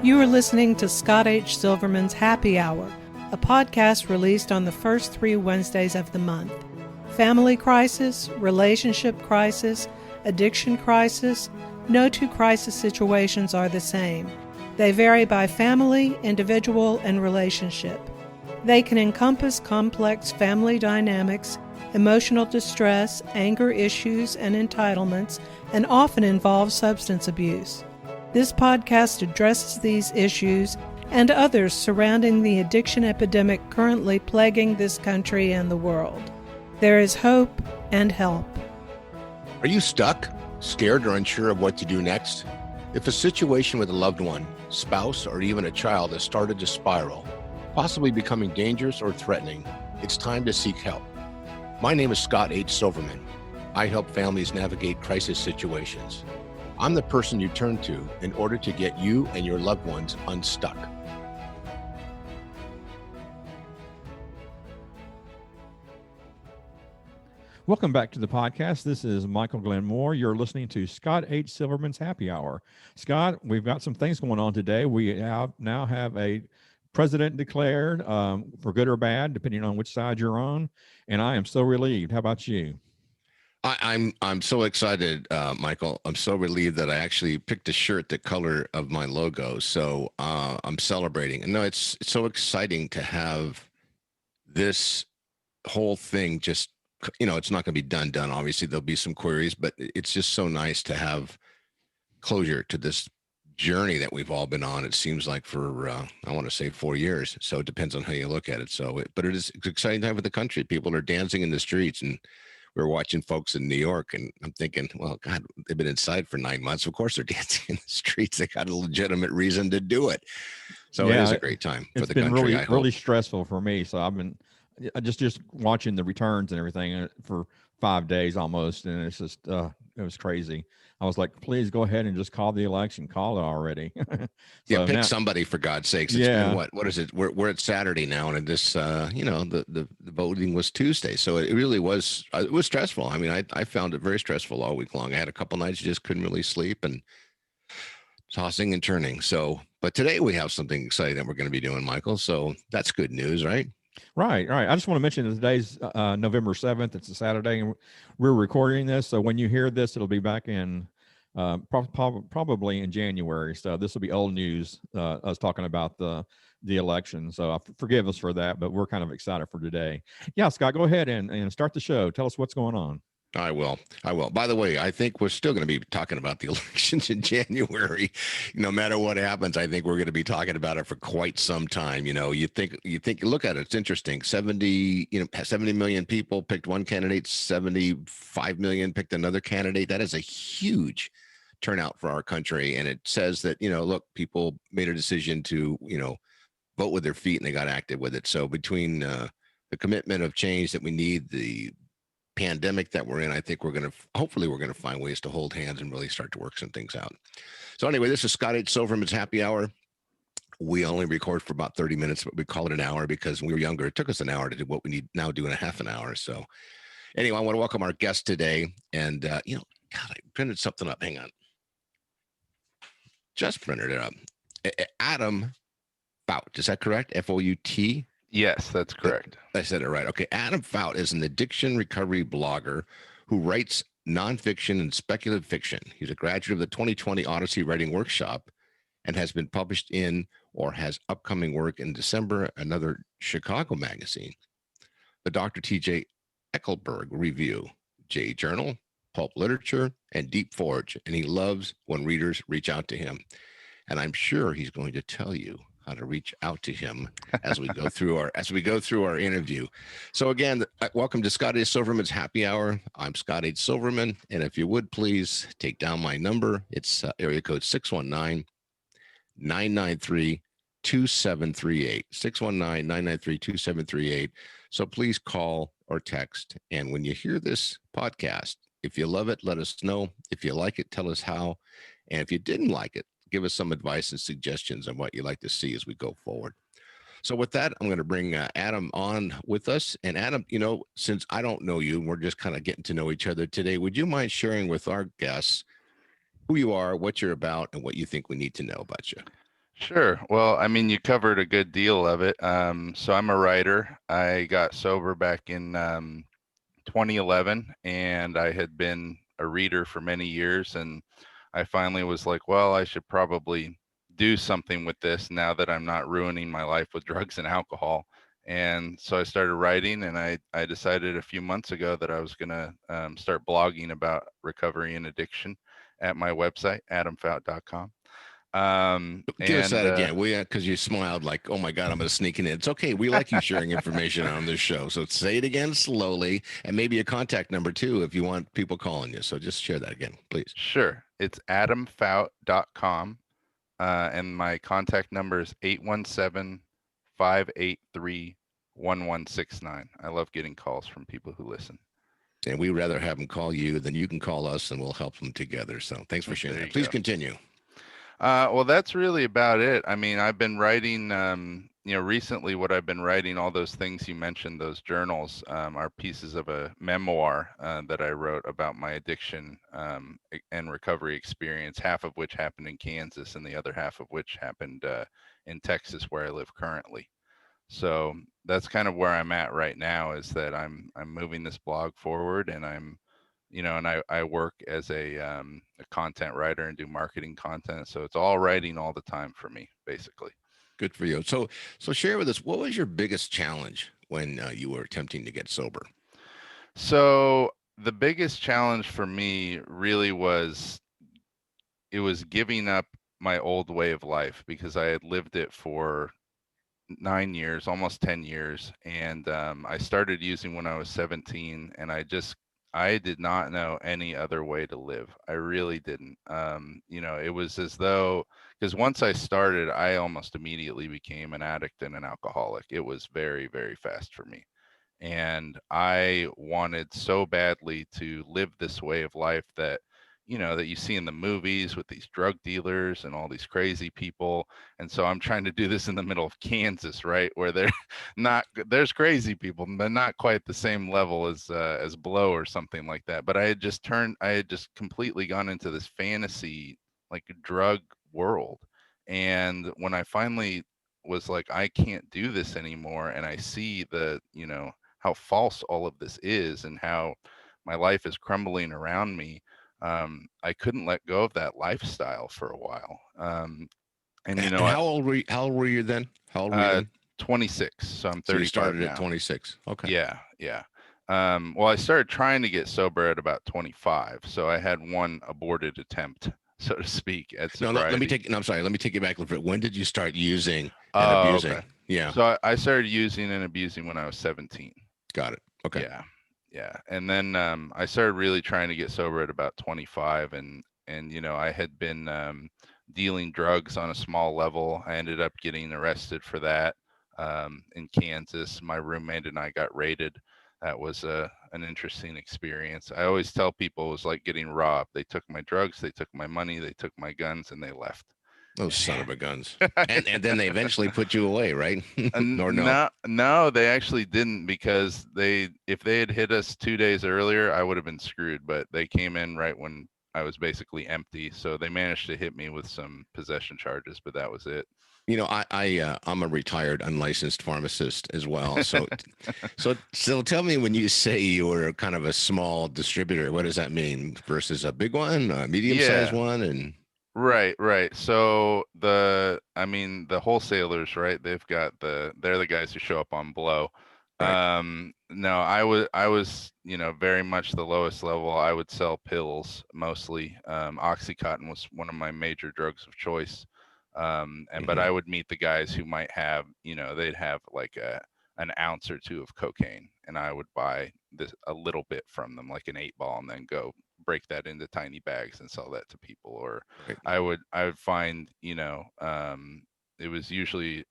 You are listening to Scott H. Silverman's Happy Hour, a podcast released on the first 3 Wednesdays of the month. Family crisis, relationship crisis, addiction crisis, no two crisis situations are the same. They vary by family, individual, and relationship. They can encompass complex family dynamics, emotional distress, anger issues, and entitlements, and often involve substance abuse. This podcast addresses these issues and others surrounding the addiction epidemic currently plaguing this country and the world. There is hope and help. Are you stuck, scared, or unsure of what to do next? If a situation with a loved one, spouse, or even a child has started to spiral, possibly becoming dangerous or threatening, it's time to seek help. My name is Scott H. Silverman. I help families navigate crisis situations. I'm the person you turn to in order to get you and your loved ones unstuck. Welcome back to the podcast. This is Michael Glenn Moore. You're listening to Scott H. Silverman's Happy Hour. Scott, we've got some things going on today. We now have a president declared, for good or bad, depending on which side you're on, and I am so relieved. How about you? I'm so excited, Michael. I'm so relieved that I actually picked a shirt the color of my logo. So I'm celebrating. And no, it's so exciting to have this whole thing just, it's not going to be done. Obviously, there'll be some queries, but it's just so nice to have closure to this journey that we've all been on. It seems like for, I want to say 4 years. So it depends on how you look at it. But it's exciting time for the country. People are dancing in the streets, and we were watching folks in New York, and I'm thinking, well, God, they've been inside for 9 months. Of course, they're dancing in the streets. They got a legitimate reason to do it. So yeah, it is a great time for the country. It's been really stressful for me. So I've been just watching the returns and everything for 5 days almost, and it's just it was crazy. I was like, please go ahead and just call the election. Call it already. Pick somebody, for God's sakes. It's been what is it? We're at Saturday now, and this the voting was Tuesday, so it really was stressful. I mean, I found it very stressful all week long. I had a couple nights just couldn't really sleep and tossing and turning. So, but today we have something exciting that we're going to be doing, Michael. So that's good news, right? Right. I just want to mention that today's November 7th. It's a Saturday, and we're recording this. So when you hear this, it'll be back in probably in January. So this will be old news, us talking about the election. So forgive us for that, but we're kind of excited for today. Yeah, Scott, go ahead and start the show. Tell us what's going on. I will. By the way, I think we're still going to be talking about the elections in January. No matter what happens, I think we're going to be talking about it for quite some time. You look at it, it's interesting. 70 million people picked one candidate, 75 million picked another candidate. That is a huge turnout for our country. And it says that, look, people made a decision to, vote with their feet, and they got active with it. So between the commitment of change that we need, the pandemic that we're in, I think hopefully we're going to find ways to hold hands and really start to work some things out. So anyway, this is Scott H. Silverman's Happy Hour. We only record for about 30 minutes, but we call it an hour because when we were younger, it took us an hour to do what we need now do in a half an hour. So anyway, I want to welcome our guest today. And, God, I printed something up. Hang on. Just printed it up. Adam Fout. Is that correct? F-O-U-T? Yes, that's correct. I said it right. Okay. Adam Fout is an addiction recovery blogger who writes nonfiction and speculative fiction. He's a graduate of the 2020 Odyssey Writing Workshop and has been published in or has upcoming work in December, another Chicago magazine, the Dr. T.J. Eckleburg Review, J Journal, Pulp Literature, and DreamForge. And he loves when readers reach out to him. And I'm sure he's going to tell you how to reach out to him as we go through our interview. So again, welcome to Scott H. Silverman's Happy Hour. I'm Scott H. Silverman, and if you would please take down my number. It's area code 619-993-2738. 619-993-2738. So please call or text. And when you hear this podcast, if you love it, let us know. If you like it, tell us how. And if you didn't like it, give us some advice and suggestions on what you'd like to see as we go forward. So with that, I'm going to bring Adam on with us. And Adam, since I don't know you, and we're just kind of getting to know each other today, would you mind sharing with our guests who you are, what you're about, and what you think we need to know about you? Sure. Well, I mean, you covered a good deal of it. So I'm a writer. I got sober back in 2011, and I had been a reader for many years. And I finally was like, well, I should probably do something with this now that I'm not ruining my life with drugs and alcohol. And so I started writing, and I decided a few months ago that I was going to start blogging about recovery and addiction at my website, adamfout.com. Give us And that again. Because you smiled like, oh my God, I'm going to sneak it in. It's okay. We like you sharing information on this show. So say it again slowly, and maybe a contact number too if you want people calling you. So just share that again, please. Sure, it's adamfout.com. And my contact number is 817-583-1169. I love getting calls from people who listen. And we'd rather have them call you than you can call us, and we'll help them together. So thanks for sharing There that. you Please go. continue. Well, that's really about it. I mean, I've been writing, recently what I've been writing, all those things you mentioned, those journals, are pieces of a memoir that I wrote about my addiction and recovery experience, half of which happened in Kansas and the other half of which happened in Texas, where I live currently. So that's kind of where I'm at right now, is that I'm moving this blog forward, and I work as a content writer and do marketing content. So it's all writing all the time for me, basically. Good for you. So share with us, what was your biggest challenge when you were attempting to get sober? So the biggest challenge for me really was giving up my old way of life, because I had lived it for 9 years, almost 10 years. And I started using when I was 17, and I did not know any other way to live. I really didn't. It was as though, because once I started, I almost immediately became an addict and an alcoholic. It was very, very fast for me. And I wanted so badly to live this way of life that you see in the movies with these drug dealers and all these crazy people. And so I'm trying to do this in the middle of Kansas, right, where there's crazy people, but not quite the same level as Blow or something like that. But I had just completely gone into this fantasy, like, drug world. And when I finally was like, I can't do this anymore, and I see how false all of this is, and how my life is crumbling around me. I couldn't let go of that lifestyle for a while. And And how old were you? How old were you then? How old were you then? 26, so I'm So you 35 started now. at 26. Okay. Yeah, yeah. Well, I started trying to get sober at about 25, so I had one aborted attempt, so to speak, at No, sobriety. I'm sorry. Let me take you back a little bit. When did you start using and Oh, abusing? okay. Yeah. So I started using and abusing when I was 17. Got it. Okay. Yeah, yeah. And then I started really trying to get sober at about 25, and I had been dealing drugs on a small level. I ended up getting arrested for that in Kansas. My roommate and I got raided. That was an interesting experience. I always tell people it was like getting robbed. They took my drugs, they took my money, they took my guns, and they left. Those son of a guns. And then they eventually put you away, right? Or no? No, they actually didn't, because if they had hit us 2 days earlier, I would have been screwed. But they came in right when I was basically empty, so they managed to hit me with some possession charges, but that was it. I'm a retired unlicensed pharmacist as well. So tell me, when you say you were kind of a small distributor, what does that mean versus a big one, a medium-sized one, and Right. So the wholesalers, right? They're the guys who show up on Blow. right? No, I was very much the lowest level. I would sell pills mostly. Oxycontin was one of my major drugs of choice. But I would meet the guys who might have, they'd have like an ounce or two of cocaine, and I would buy a little bit from them, like an 8-ball, and then go break that into tiny bags and sell that to people. Or Right. I would find, it was usually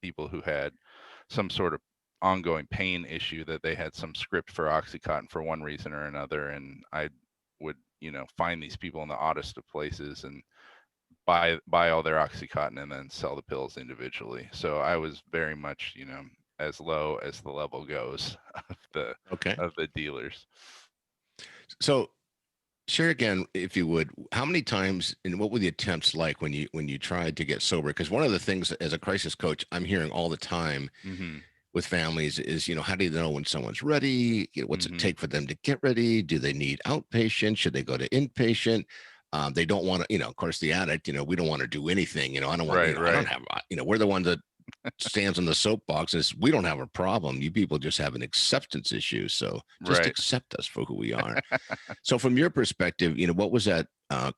people who had some sort of ongoing pain issue, that they had some script for Oxycontin for one reason or another, and I would find these people in the oddest of places and buy all their Oxycontin and then sell the pills individually. So I was very much as low as the level goes of the Okay. dealers. So Share again, if you would, how many times and what were the attempts like when you tried to get sober? Because one of the things as a crisis coach I'm hearing all the time Mm-hmm. with families is, how do you know when someone's ready? What's it Mm-hmm. take for them to get ready? Do they need outpatient? Should they go to inpatient? They don't want to, of course, the addict, we don't want to do anything. I don't want, Right, I don't right. have, we're the ones that stands on the soapbox and says, we don't have a problem. You people just have an acceptance issue. So just Right. accept us for who we are. So from your perspective, what was that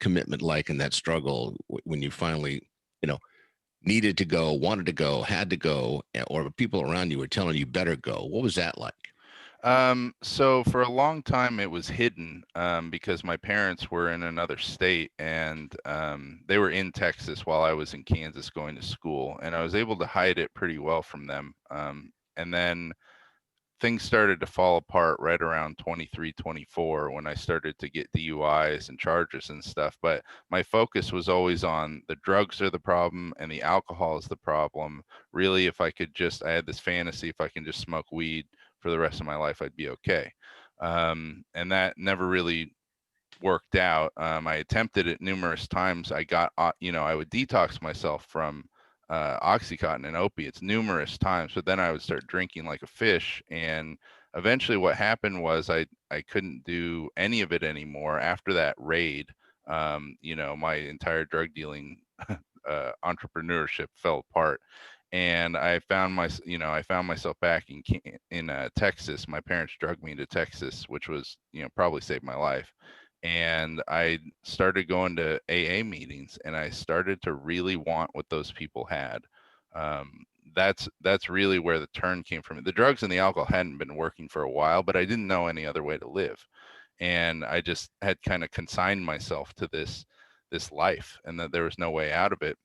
commitment like in that struggle when you finally, needed to go, wanted to go, had to go, or people around you were telling you better go? What was that like? So for a long time it was hidden, because my parents were in another state, and they were in Texas while I was in Kansas going to school, and I was able to hide it pretty well from them. And then things started to fall apart right around 23, 24 when I started to get DUIs and charges and stuff. But my focus was always on the drugs are the problem and the alcohol is the problem. Really, if I could just, I had this fantasy, if I can just smoke weed for the rest of my life, I'd be okay. And that never really worked out. I attempted it numerous times. I got, I would detox myself from Oxycontin and opiates numerous times, but then I would start drinking like a fish. And eventually, what happened was I couldn't do any of it anymore after that raid. My entire drug dealing entrepreneurship fell apart. And I found myself back in Texas. My parents drugged me to Texas, which was, probably saved my life. And I started going to AA meetings, and I started to really want what those people had. Um, that's really where the turn came from. The drugs and the alcohol hadn't been working for a while, but I didn't know any other way to live, and I just had kind of consigned myself to this life, and that there was no way out of it.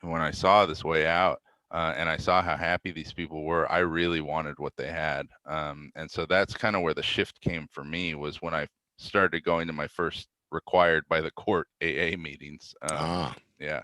And when I saw this way out, and I saw how happy these people were, I really wanted what they had. And so that's kind of where the shift came for me, was when I started going to my first required by the court AA meetings. Yeah.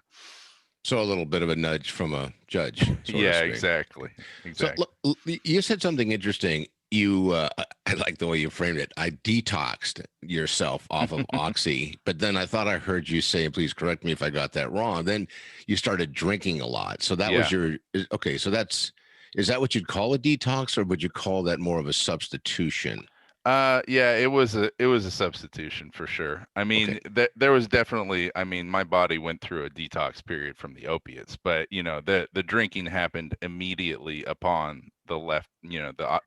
So a little bit of a nudge from a judge, so to Yeah, speak. exactly. So Exactly. look, you said something interesting. I like the way you framed it. I detoxed yourself off of Oxy, but then I thought I heard you say, please correct me if I got that wrong. Then you started drinking a lot. So that was Yeah. okay. So is that what you'd call a detox, or would you call that more of a substitution? Yeah, it was a substitution for sure. I Okay. mean, there was definitely, I mean, my body went through a detox period from the opiates, but the drinking happened immediately upon the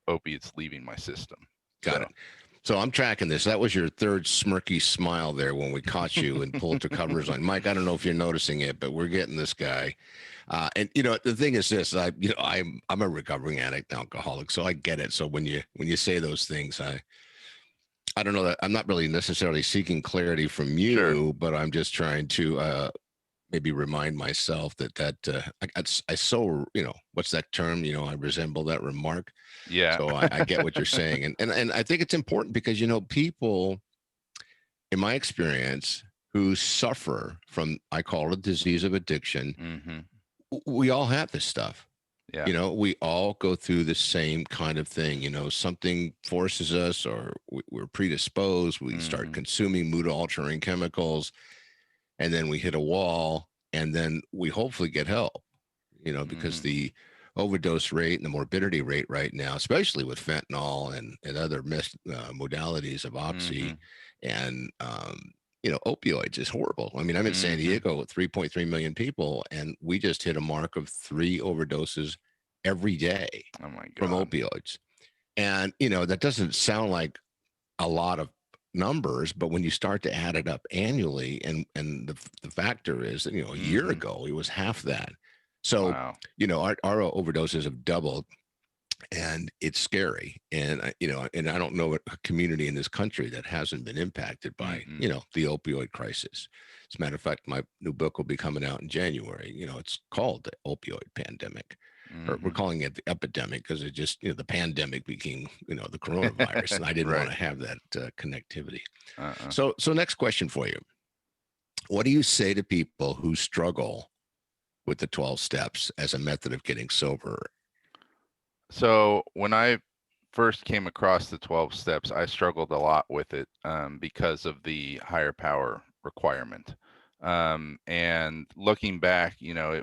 opiates leaving my system. Got So, it. So I'm tracking this. That was your third smirky smile there when we caught you and Pulitzer covers on. Mike, I don't know if you're noticing it, but we're getting this guy. And the thing is this, I'm a recovering addict, alcoholic, so I get it. So when you say those things, I don't know that I'm not really necessarily seeking clarity from sure. you, but I'm just trying to maybe remind myself I so, what's that term? I resemble that remark. Yeah. So I get what you're saying. And I think it's important because, people, in my experience, who suffer from, I call it a disease of addiction, Mhm. we all have this stuff. Yeah. We all go through the same kind of thing. Something forces us, or we're predisposed. We start Mhm. consuming mood altering chemicals, and then we hit a wall, and then we hopefully get help, because Mhm. the overdose rate and the morbidity rate right now, especially with fentanyl and other modalities of oxy Mhm. and, opioids, is horrible. I mean, I'm in San Mhm. Diego with 3.3 million people, and we just hit a mark of 3 overdoses every day Oh my from god. opioids. And, that doesn't sound like a lot of numbers, but when you start to add it up annually, and the factor is that, a year Mhm. ago it was half that. So, Wow. our overdoses have doubled, and it's scary. And I don't know a community in this country that hasn't been impacted by, Mhm. the opioid crisis. As a matter of fact, my new book will be coming out in January. It's called the opioid pandemic, or we're Mhm. calling it the epidemic because it just, the pandemic became, the coronavirus, and I didn't want Right. to have that connectivity. Uh-uh. So next question for you: what do you say to people who struggle with the 12 steps as a method of getting sober? So when I first came across the 12 steps, I struggled a lot with it because of the higher power requirement. And looking back, you know,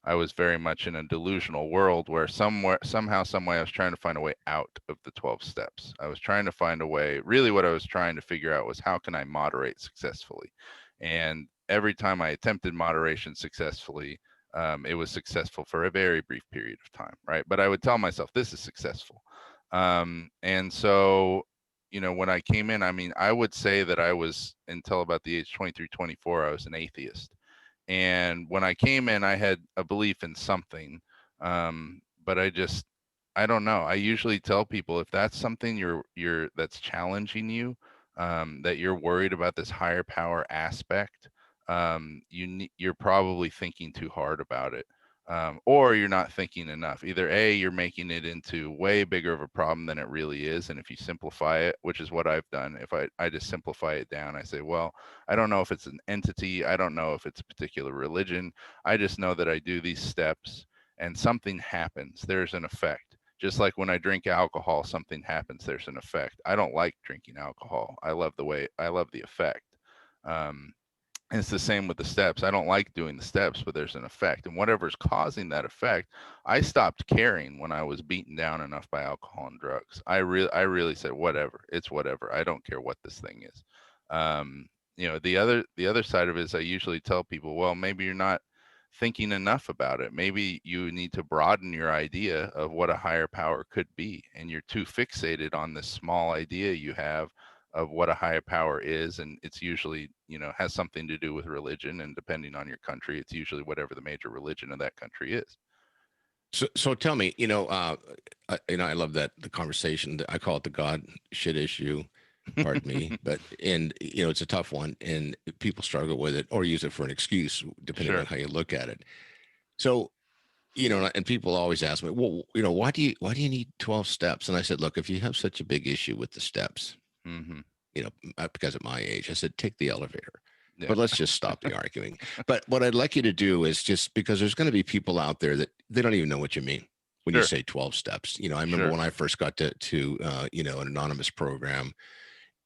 I was very much in a delusional world where somehow, some way, I was trying to find a way out of the 12 steps. I was trying to find a way. Really, what I was trying to figure out was how can I moderate successfully. And every time I attempted moderation successfully, it was successful for a very brief period of time, right? But I would tell myself, this is successful. And so, you know, when I came in, I mean, I would say that I was, until about the age 23, 24, I was an atheist. And when I came in, I had a belief in something, but I don't know. I usually tell people, if that's something that's challenging you, that you're worried about this higher power aspect, you're probably thinking too hard about it, or you're not thinking enough. Either A, you're making it into way bigger of a problem than it really is, and if you simplify it, which is what I've done, if I just simplify it down, I say, well, I don't know if it's an entity, I don't know if it's a particular religion, I just know that I do these steps and something happens. There's an effect. Just like when I drink alcohol, something happens, there's an effect. I don't like drinking alcohol. I love the effect. Um, and it's the same with the steps. I don't like doing the steps, but there's an effect. And whatever's causing that effect, I stopped caring when I was beaten down enough by alcohol and drugs. I really said, whatever, it's whatever. I don't care what this thing is. You know, the other side of it is I usually tell people, well, maybe you're not thinking enough about it. Maybe you need to broaden your idea of what a higher power could be. And you're too fixated on this small idea you have of what a higher power is. And it's usually, you know, has something to do with religion. And depending on your country, it's usually whatever the major religion of that country is. So tell me, I love that the conversation. I call it the God shit issue. Pardon me, but it's a tough one, and people struggle with it or use it for an excuse, depending Sure. on how you look at it. So, and people always ask me, well, why do you need 12 steps? And I said, look, if you have such a big issue with the steps, Mm-hmm. because at my age, I said, take the elevator. Yeah. But let's just stop the arguing. But what I'd like you to do is just, because there's going to be people out there that they don't even know what you mean when you Sure. say 12 steps. I remember Sure. when I first got to an anonymous program,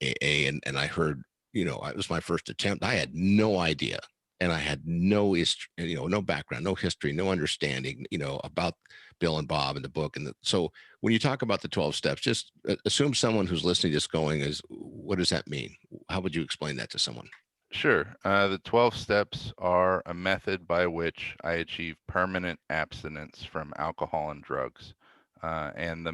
AA, and I heard, it was my first attempt. I had no idea, and I had no no background, no history, no understanding, about Bill and Bob and the book. And so when you talk about the 12 steps, just assume someone who's listening just going is, what does that mean? How would you explain that to someone? Sure. The 12 steps are a method by which I achieve permanent abstinence from alcohol and drugs. And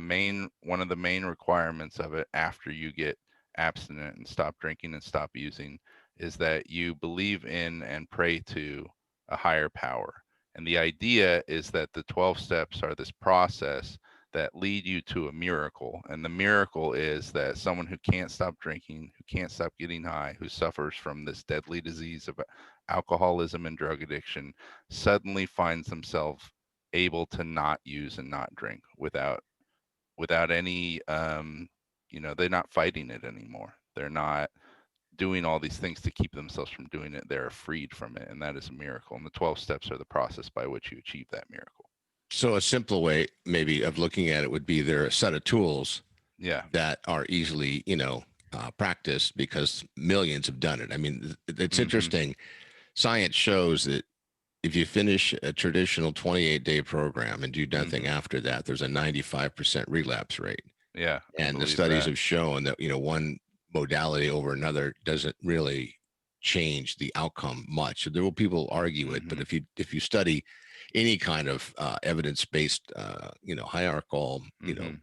one of the main requirements of it, after you get abstinent and stop drinking and stop using, is that you believe in and pray to a higher power. And the idea is that the 12 steps are this process that lead you to a miracle. And the miracle is that someone who can't stop drinking, who can't stop getting high, who suffers from this deadly disease of alcoholism and drug addiction, suddenly finds themselves able to not use and not drink without any they're not fighting it anymore. They're not doing all these things to keep themselves from doing it. They're freed from it, and that is a miracle. And the 12 steps are the process by which you achieve that miracle. So a simple way maybe of looking at it would be there are a set of tools that are easily, practiced because millions have done it. I mean, it's interesting. Science shows that if you finish a traditional 28-day program and do nothing after that, there's a 95% relapse rate. Yeah. And the studies have shown that, one modality over another doesn't really change the outcome much. There will people argue it, but if you study any kind of evidence-based, hierarchical,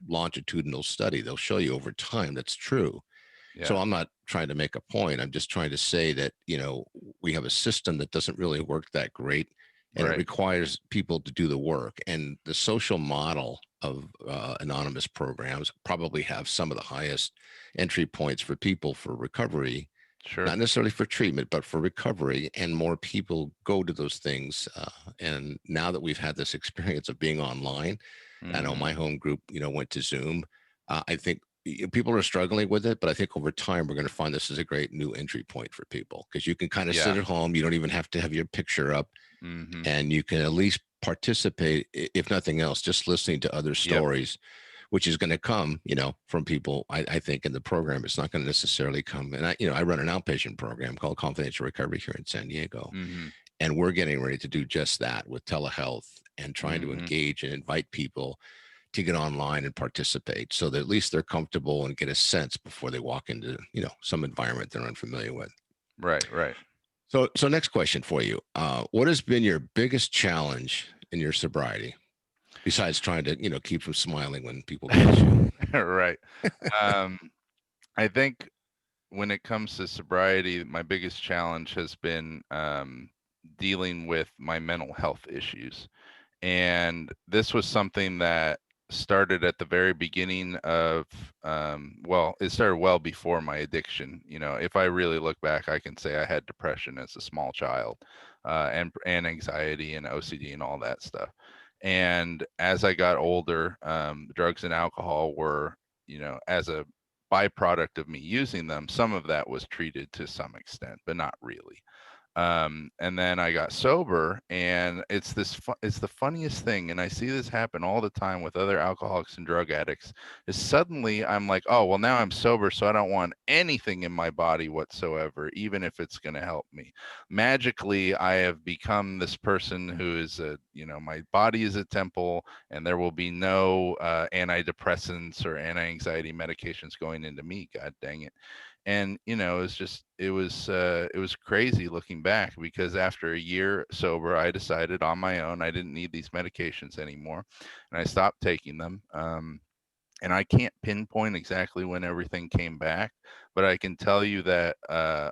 longitudinal study, they'll show you over time that's true. Yeah. So I'm not trying to make a point. I'm just trying to say that, we have a system that doesn't really work that great, and it requires people to do the work. And the social model of anonymous programs probably have some of the highest entry points for people for recovery. Sure. Not necessarily for treatment, but for recovery, and more people go to those things. And now that we've had this experience of being online, I know my home group, went to Zoom. I think people are struggling with it, but I think over time we're going to find this is a great new entry point for people, because you can kind of sit at home. You don't even have to have your picture up, and you can at least participate, if nothing else, just listening to other stories. which is going to come, from people. I think in the program, it's not going to necessarily come. And I run an outpatient program called Confidential Recovery here in San Diego, Mm-hmm. and we're getting ready to do just that with telehealth and trying to engage and invite people to get online and participate, so that at least they're comfortable and get a sense before they walk into, some environment they're unfamiliar with. Right, right. So next question for you. What has been your biggest challenge in your sobriety, besides trying to, keep from smiling when people catch you? Right. Um, I think when it comes to sobriety, my biggest challenge has been dealing with my mental health issues. And this was something that started at the very beginning of, well, it started well before my addiction. If I really look back, I can say I had depression as a small child, and anxiety and OCD and all that stuff. And as I got older, drugs and alcohol were, as a byproduct of me using them, some of that was treated to some extent, but not really. And then I got sober, and it's the funniest thing, and I see this happen all the time with other alcoholics and drug addicts, is suddenly I'm like, oh well, now I'm sober, so I don't want anything in my body whatsoever, even if it's going to help me. Magically, I have become this person who is my body is a temple, and there will be no antidepressants or anti-anxiety medications going into me, god dang it. And it was crazy looking back, because after a year sober, I decided on my own I didn't need these medications anymore, and I stopped taking them. And I can't pinpoint exactly when everything came back, but I can tell you that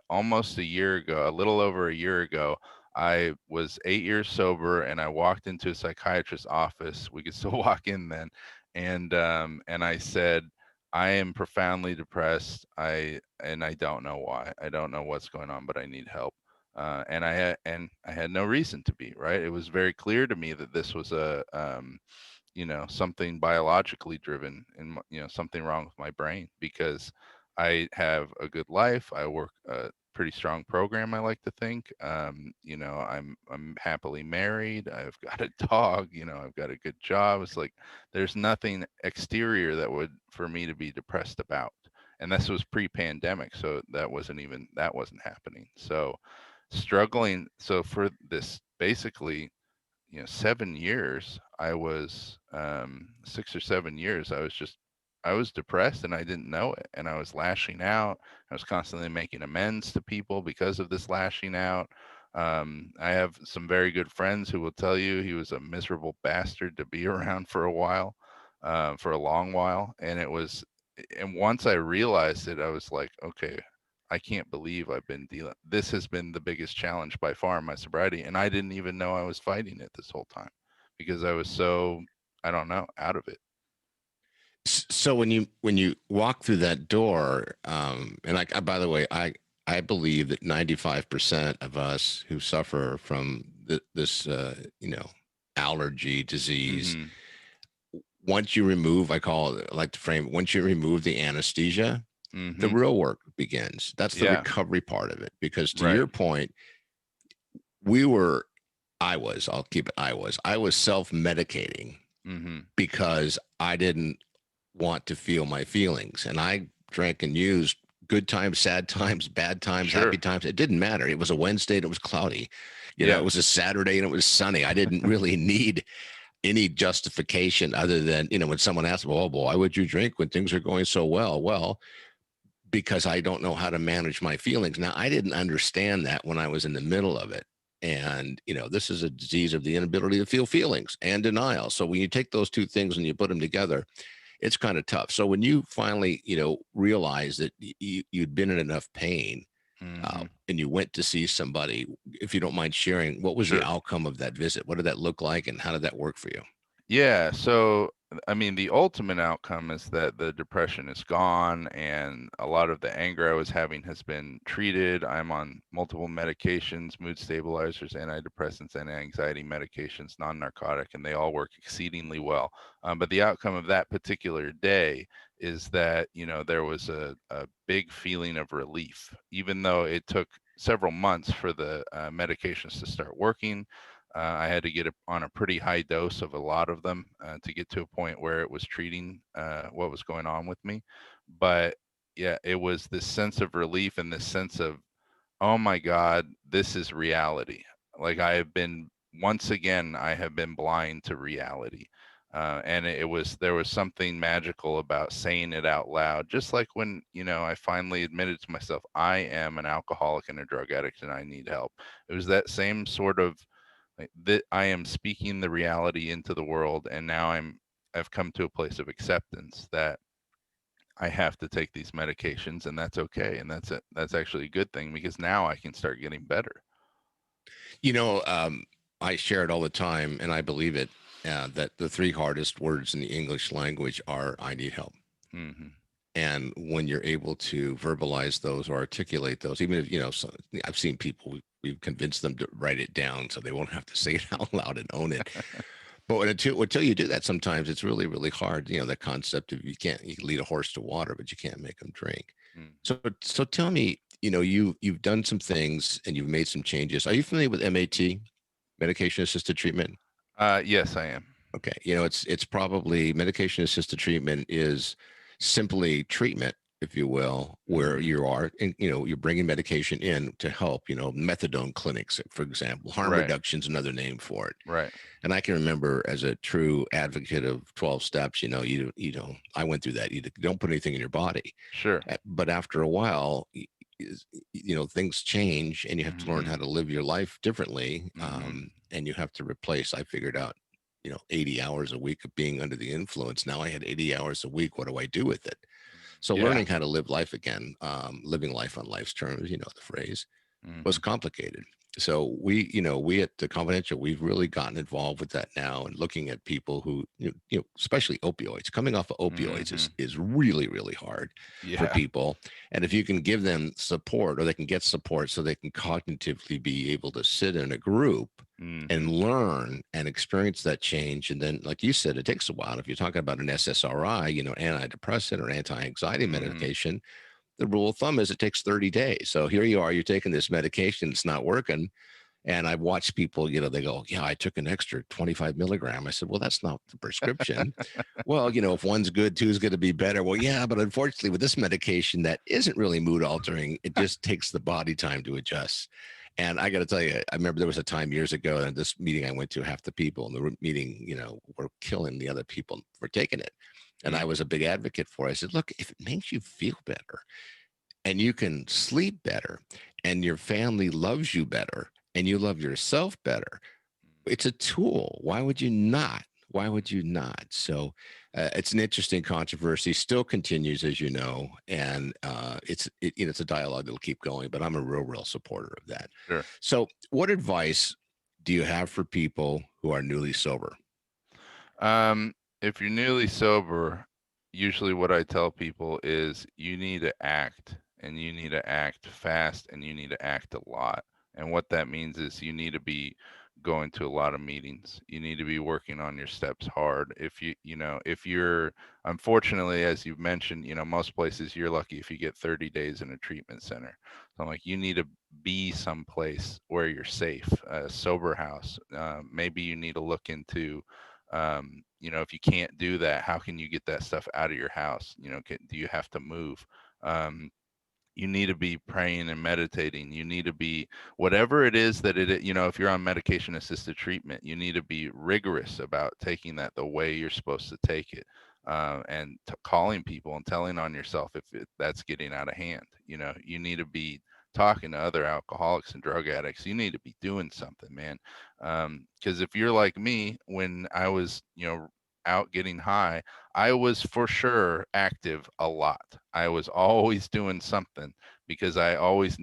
almost a year ago, a little over a year ago, I was 8 years sober, and I walked into a psychiatrist's office. We could still walk in then, and I said, I am profoundly depressed. I don't know why. I don't know what's going on, but I need help. And I had no reason to be, right. It was very clear to me that this was a something biologically driven, and something wrong with my brain, because I have a good life. I work a pretty strong program, I like to think. I'm happily married. I've got a dog. I've got a good job. It's like there's nothing exterior that would for me to be depressed about. And this was pre-pandemic, so that wasn't happening. So struggling. So for this, basically, 7 years, I was 6 or 7 years, I was depressed, and I didn't know it, and I was lashing out. I was constantly making amends to people because of this lashing out. I have some very good friends who will tell you he was a miserable bastard to be around for a while, for a long while. And once I realized it, I was like, okay, I can't believe I've been dealing. This has been the biggest challenge by far in my sobriety, and I didn't even know I was fighting it this whole time, because I was so, I don't know, out of it. So when you walk through that door, and by the way, I believe that 95% of us who suffer from this allergy disease, Mm-hmm. once you remove, I call it, I like to frame it, once you remove the anesthesia, the Mm-hmm. real work begins. That's the Yeah. recovery part of it. Because to Right. your point, I was self-medicating Mm-hmm. because I didn't want to feel my feelings. And I drank and used good times, sad times, bad times, Sure. happy times. It didn't matter. It was a Wednesday and it was cloudy. Yeah. It was a Saturday and it was sunny. I didn't really need any justification other than, when someone asked, well, why would you drink when things are going so well? Well, because I don't know how to manage my feelings. Now, I didn't understand that when I was in the middle of it. And, this is a disease of the inability to feel feelings and denial. So when you take those two things and you put them together, it's kind of tough. So when you finally, realize that you'd been in enough pain, Mm-hmm. and you went to see somebody, if you don't mind sharing, what was Sure. the outcome of that visit? What did that look like, and how did that work for you? Yeah. So, I mean, the ultimate outcome is that the depression is gone, and a lot of the anger I was having has been treated. I'm on multiple medications, mood stabilizers, antidepressants, and anxiety medications, non-narcotic, and they all work exceedingly well. But the outcome of that particular day is that, there was a big feeling of relief, even though it took several months for the medications to start working. I had to get on a pretty high dose of a lot of them to get to a point where it was treating what was going on with me. But yeah, it was this sense of relief and this sense of, oh my God, this is reality. Like once again, I have been blind to reality. And there was something magical about saying it out loud. Just like when, I finally admitted to myself, I am an alcoholic and a drug addict and I need help. It was that same sort of like that I am speaking the reality into the world. And now I've come to a place of acceptance that I have to take these medications and that's okay. And that's actually a good thing because now I can start getting better. You know, I share it all the time, and I believe it, that the three hardest words in the English language are "I need help." Hmm. And when you're able to verbalize those or articulate those, even if, I've seen people, we've convinced them to write it down so they won't have to say it out loud and own it. But until you do that, sometimes it's really, really hard. The concept of you can lead a horse to water, but you can't make them drink. Mm. So tell me, you've done some things and you've made some changes. Are you familiar with MAT, medication assisted treatment? Yes, I am. Okay. It's probably medication assisted treatment is simply treatment, if you will, where Mhm. you are, and, you're bringing medication in to help, methadone clinics, for example. Harm Right. reduction is another name for it. Right. And I can remember as a true advocate of 12 steps, I went through that. You don't put anything in your body. Sure. But after a while, things change and you have to learn how Mhm. to live your life differently. Mhm. And you have to replace, I figured out, 80 hours a week of being under the influence. Now I had 80 hours a week. What do I do with it? So Yeah. learning how to live life again, living life on life's terms, the phrase, was Mhm. complicated. So we at the Confidential, we've really gotten involved with that now and looking at people who, especially opioids, coming off of opioids Mhm. is really, really hard for Yeah. people. And if you can give them support or they can get support so they can cognitively be able to sit in a group and Mhm. learn and experience that change. And then, like you said, it takes a while. If you're talking about an SSRI, antidepressant or anti-anxiety Mhm. medication, the rule of thumb is it takes 30 days. So here you are, you're taking this medication, it's not working. And I've watched people, they go, yeah, I took an extra 25 milligram. I said, well, that's not the prescription. Well, if one's good, two's going to be better. Well, yeah, but unfortunately with this medication that isn't really mood altering, it just takes the body time to adjust. And I got to tell you, I remember there was a time years ago and this meeting I went to, half the people in the meeting, were killing the other people for taking it. And I Mm. was a big advocate for it. I said, look, if it makes you feel better, and you can sleep better and your family loves you better and you love yourself better, it's a tool. Why would you not? Why would you not? So it's an interesting controversy, still continues, as you know, and it's a dialogue that'll keep going, but I'm a real supporter of that. Sure. So what advice do you have for people who are newly sober? If you're newly sober, usually what I tell people is you need to act and you need to act fast and you need to act a lot. And what that means is you need to be going to a lot of meetings. You need to be working on your steps hard. If you're, unfortunately, as you've mentioned, most places you're lucky if you get 30 days in a treatment center. So I'm like, you need to be someplace where you're safe, a sober house. Maybe you need to look into if you can't do that, how can you get that stuff out of your house? Do you have to move? um, you need to be praying and meditating. You need to be whatever it is that if you're on medication assisted treatment, you need to be rigorous about taking that the way you're supposed to take it. And calling people and telling on yourself if that's getting out of hand. You need to be talking to other alcoholics and drug addicts. You need to be doing something, man. Because if you're like me, when I was out getting high, I was for sure active a lot. I was always doing something because I always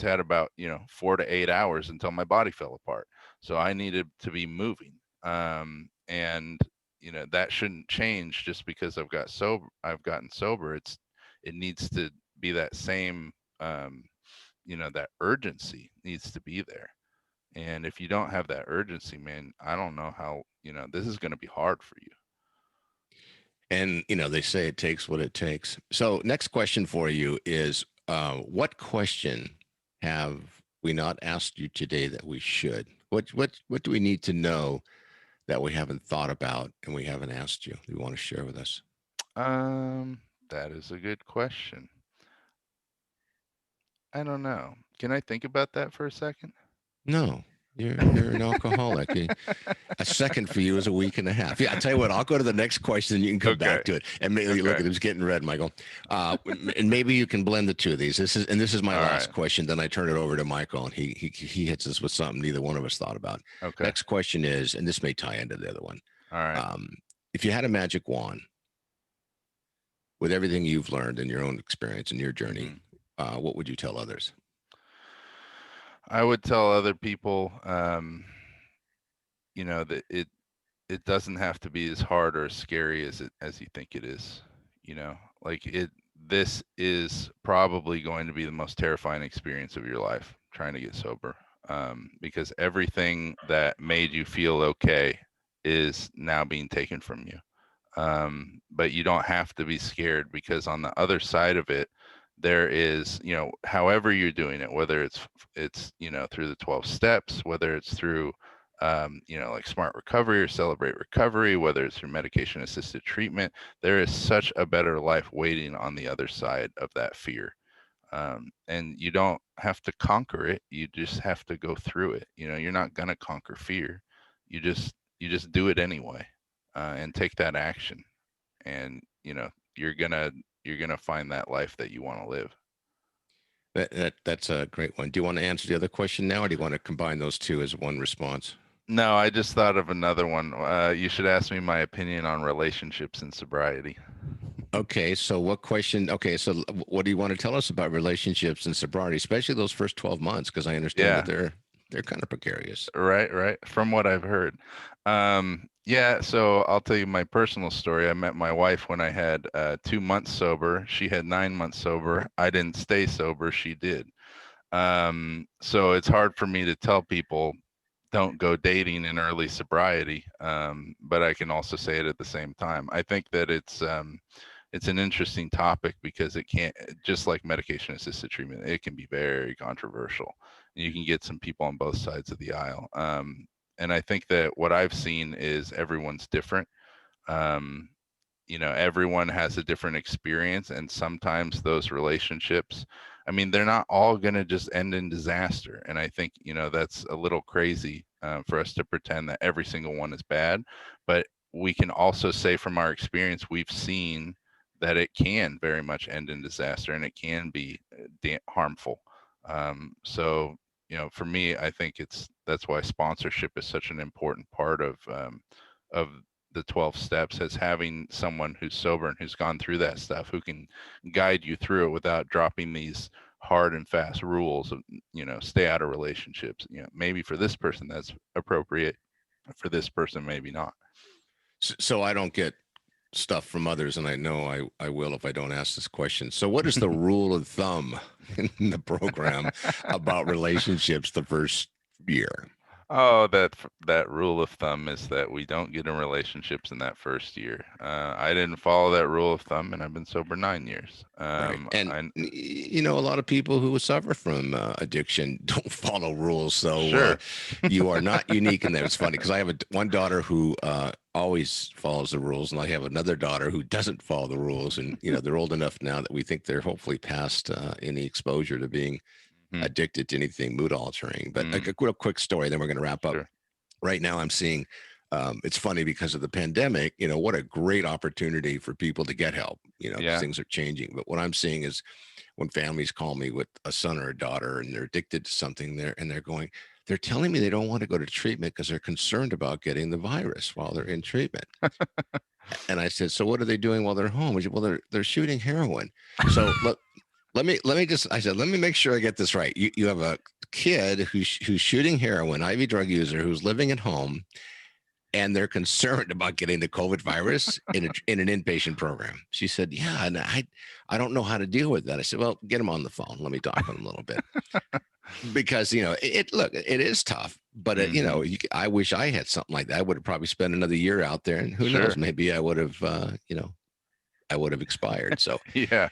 had about 4 to 8 hours until my body fell apart. So I needed to be moving. And that shouldn't change just because I've gotten sober. It needs to be that same that urgency needs to be there. And if you don't have that urgency, man, I don't know how, this is going to be hard for you. And they say it takes what it takes. So next question for you is, what question have we not asked you today that we should? What do we need to know that we haven't thought about and we haven't asked you? You want to share with us? That is a good question. I don't know. Can I think about that for a second? No, you're an alcoholic. A second for you is a week and a half. Yeah, I tell you what, I'll go to the next question and you can come back to it. And maybe look at it's getting red, Michael. And maybe you can blend the two of these. This is my last question. Then I turn it over to Michael, and he hits us with something neither one of us thought about. Okay. Next question is, and this may tie into the other one. All right. If you had a magic wand with everything you've learned in your own experience and your journey, what would you tell others? I would tell other people, that it doesn't have to be as hard or as scary as you think it is. This is probably going to be the most terrifying experience of your life, trying to get sober, because everything that made you feel okay is now being taken from you. But you don't have to be scared, because on the other side of it, there is, however you're doing it, whether it's through the 12 steps, whether it's through like Smart Recovery or Celebrate Recovery, whether it's through medication assisted treatment, there is such a better life waiting on the other side of that fear. And you don't have to conquer it, you just have to go through it. You're not going to conquer fear, you just do it anyway, and take that action, and you're gonna find that life that you want to live. That's a great one. Do you want to answer the other question now, or do you want to combine those two as one response? No, I just thought of another one. You should ask me my opinion on relationships and sobriety. Okay, so what question? Okay, so what do you want to tell us about relationships and sobriety, especially those first 12 months? Because I understand that they're kind of precarious. Right. From what I've heard. So I'll tell you my personal story. I met my wife when I had 2 months sober. She had 9 months sober. I didn't stay sober. She did. So it's hard for me to tell people don't go dating in early sobriety. But I can also say it at the same time. I think that it's an interesting topic, because it can't, just like medication assisted treatment, it can be very controversial. You can get some people on both sides of the aisle. And I think that what I've seen is everyone's different. Everyone has a different experience, and sometimes those relationships, they're not all going to just end in disaster. And I think, that's a little crazy for us to pretend that every single one is bad. But we can also say from our experience, we've seen that it can very much end in disaster, and it can be harmful. So for me, I think that's why sponsorship is such an important part of the 12 steps, as having someone who's sober and who's gone through that stuff, who can guide you through it without dropping these hard and fast rules of, stay out of relationships. Maybe for this person that's appropriate, for this person maybe not. So I don't get stuff from others, and I know I will if I don't ask this question. So what is the rule of thumb in the program about relationships the first year? Oh, that rule of thumb is that we don't get in relationships in that first year. I didn't follow that rule of thumb, and I've been sober 9 years. Right. And a lot of people who suffer from addiction don't follow rules. So sure. You are not unique in that. It's funny because I have one daughter who always follows the rules, and I have another daughter who doesn't follow the rules. And they're old enough now that we think they're hopefully past any exposure to being addicted to anything mood altering. But a real quick story, then we're going to wrap up. Sure. Right now I'm seeing it's funny because of the pandemic, what a great opportunity for people to get help, things are changing. But what I'm seeing is when families call me with a son or a daughter and they're addicted to something they're telling me they don't want to go to treatment because they're concerned about getting the virus while they're in treatment. And I said, so what are they doing while they're home? Well, they're shooting heroin. So let me make sure I get this right. You have a kid who's shooting heroin, IV drug user, who's living at home, and they're concerned about getting the COVID virus in an inpatient program. She said, yeah, and I don't know how to deal with that. I said, well, get him on the phone. Let me talk to him a little bit. Because, it is tough, but I wish I had something like that. I would have probably spent another year out there, and who knows, maybe I would have, expired. So yeah.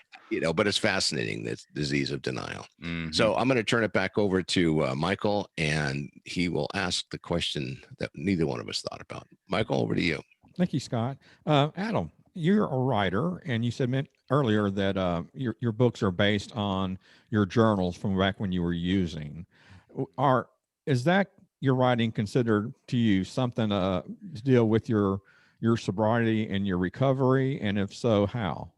but it's fascinating, this disease of denial. Mhm. So I'm going to turn it back over to Michael, and he will ask the question that neither one of us thought about. Michael, over to you. Thank you, Scott. Adam, you're a writer, and you said earlier that your books are based on your journals from back when you were using. Is that your writing considered to you something to deal with your sobriety and your recovery? And if so, how?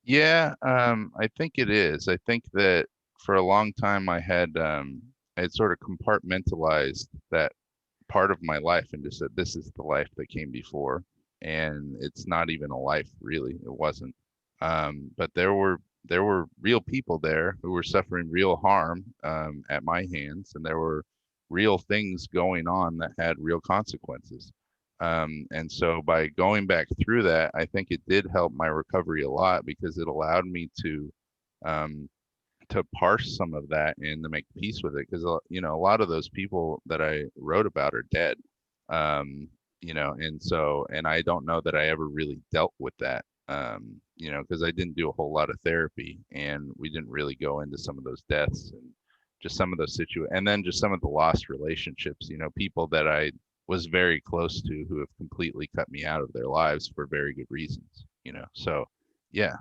Yeah, I think it is. I think that for a long time I had sort of compartmentalized that part of my life and just said this is the life that came before, and it's not even a life really. It wasn't. But there were real people there who were suffering real harm at my hands, and there were real things going on that had real consequences. And so by going back through that, I think it did help my recovery a lot because it allowed me um, to parse some of that and to make peace with it. Because a lot of those people that I wrote about are dead. And I don't know that I ever really dealt with that. Because I didn't do a whole lot of therapy, and we didn't really go into some of those deaths and just some of those situations, and then just some of the lost relationships. People that I was very close to who have completely cut me out of their lives for very good reasons. So yeah.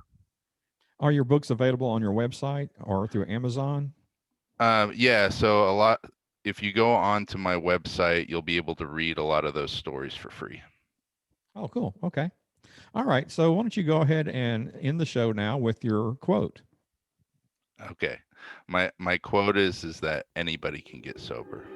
Are your books available on your website or through Amazon? Yeah, so a lot, if you go on to my website, you'll be able to read a lot of those stories for free. Oh, cool. Okay. All right. So why don't you go ahead and end the show now with your quote? Okay. My quote is that anybody can get sober.